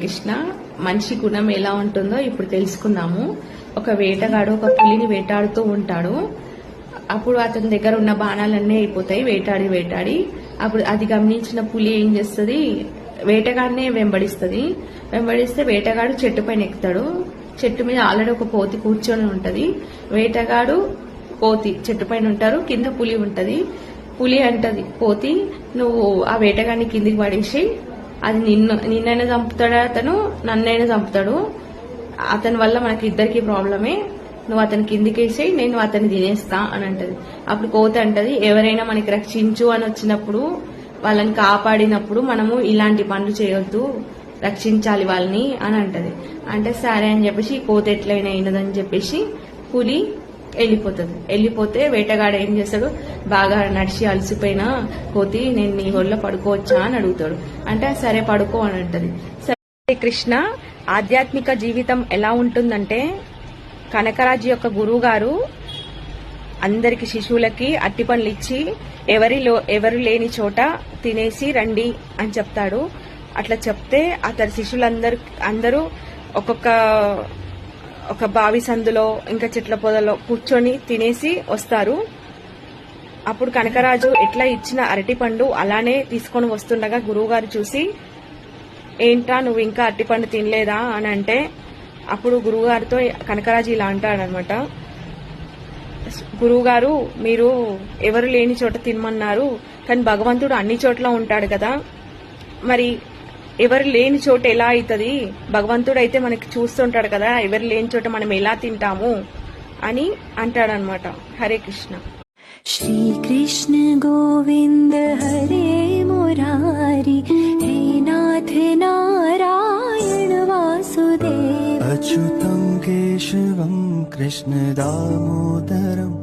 కృష్ణ మనిషి గుణం ఎలా ఉంటుందో ఇప్పుడు తెలుసుకుందాము. ఒక వేటగాడు ఒక పులిని వేటాడుతూ ఉంటాడు. అప్పుడు అతని దగ్గర ఉన్న బాణాలన్నీ అయిపోతాయి వేటాడి. అప్పుడు అది గమనించిన పులి ఏం చేస్తుంది, వేటగాడినే వెంబడిస్తే వేటగాడు చెట్టు పైన ఎక్కుతాడు. చెట్టు మీద ఆల్రెడీ ఒక కోతి కూర్చొని ఉంటది. వేటగాడు కోతి చెట్టు పైన ఉంటారు, కింద పులి ఉంటది. పులి అంటది కోతి, నువ్వు ఆ వేటగాడిని కిందికి పడేసి, అది నిన్నైనా చంపుతాడు, అతను నన్నైనా చంపుతాడు, అతని వల్ల మనకి ఇద్దరికి ప్రాబ్లమే, నువ్వు అతని కిందికేసి నేను అతన్ని తినేస్తా అని అంటది. అప్పుడు కోతి అంటది, ఎవరైనా మనకి రక్షించు అని వచ్చినప్పుడు, వాళ్ళని కాపాడినప్పుడు మనము ఇలాంటి పనులు చేయొద్దు, రక్షించాలి వాళ్ళని అని అంటది. అంటే సరే అని చెప్పేసి కోతి ఎట్లయినా అయినదని చెప్పేసి పులి వెళ్ళిపోతే వేటగాడు ఏం చేస్తాడు, బాగా నడిచి అలసిపోయినా కోతి నేను నీ ఒళ్ళో పడుకోవచ్చా అని అడుగుతాడు. అంటే సరే పడుకో అని అంటది. సరే కృష్ణ ఆధ్యాత్మిక జీవితం ఎలా ఉంటుందంటే, కనకరాజు యొక్క గురువు గారు అందరికి శిశువులకి అట్టి పండ్లు ఇచ్చి ఎవరు లేని చోట తినేసి రండి అని చెప్తాడు. అట్లా చెప్తే అతని శిష్యులందరూ ఒక బావి సందులో ఇంకా చెట్ల పొదలో కూర్చొని తినేసి వస్తారు. అప్పుడు కనకరాజు ఎట్లా ఇచ్చిన అరటిపండు అలానే తీసుకొని వస్తుండగా గురువుగారు చూసి, ఏంట్రా నువ్వు ఇంకా అరటిపండు తినలేదా అని అంటే, అప్పుడు గురువుగారితో కనకరాజు ఇలా అంటాడనమాట, గురువుగారు మీరు ఎవరు లేని చోట తినమన్నారు, కానీ భగవంతుడు అన్ని చోట్ల ఉంటాడు కదా, మరి ఎవరు లేని చోట ఎలా అవుతుంది, భగవంతుడు అయితే మనకి చూస్తుంటాడు కదా, ఎవరు లేని చోట మనం ఎలా తింటాము అని అంటాడనమాట. హరే కృష్ణ. శ్రీకృష్ణ గోవింద హరే మురారి, హే నాథ నారాయణ వాసుదేవ, అచ్యుతం కేశవం కృష్ణ దామోదరం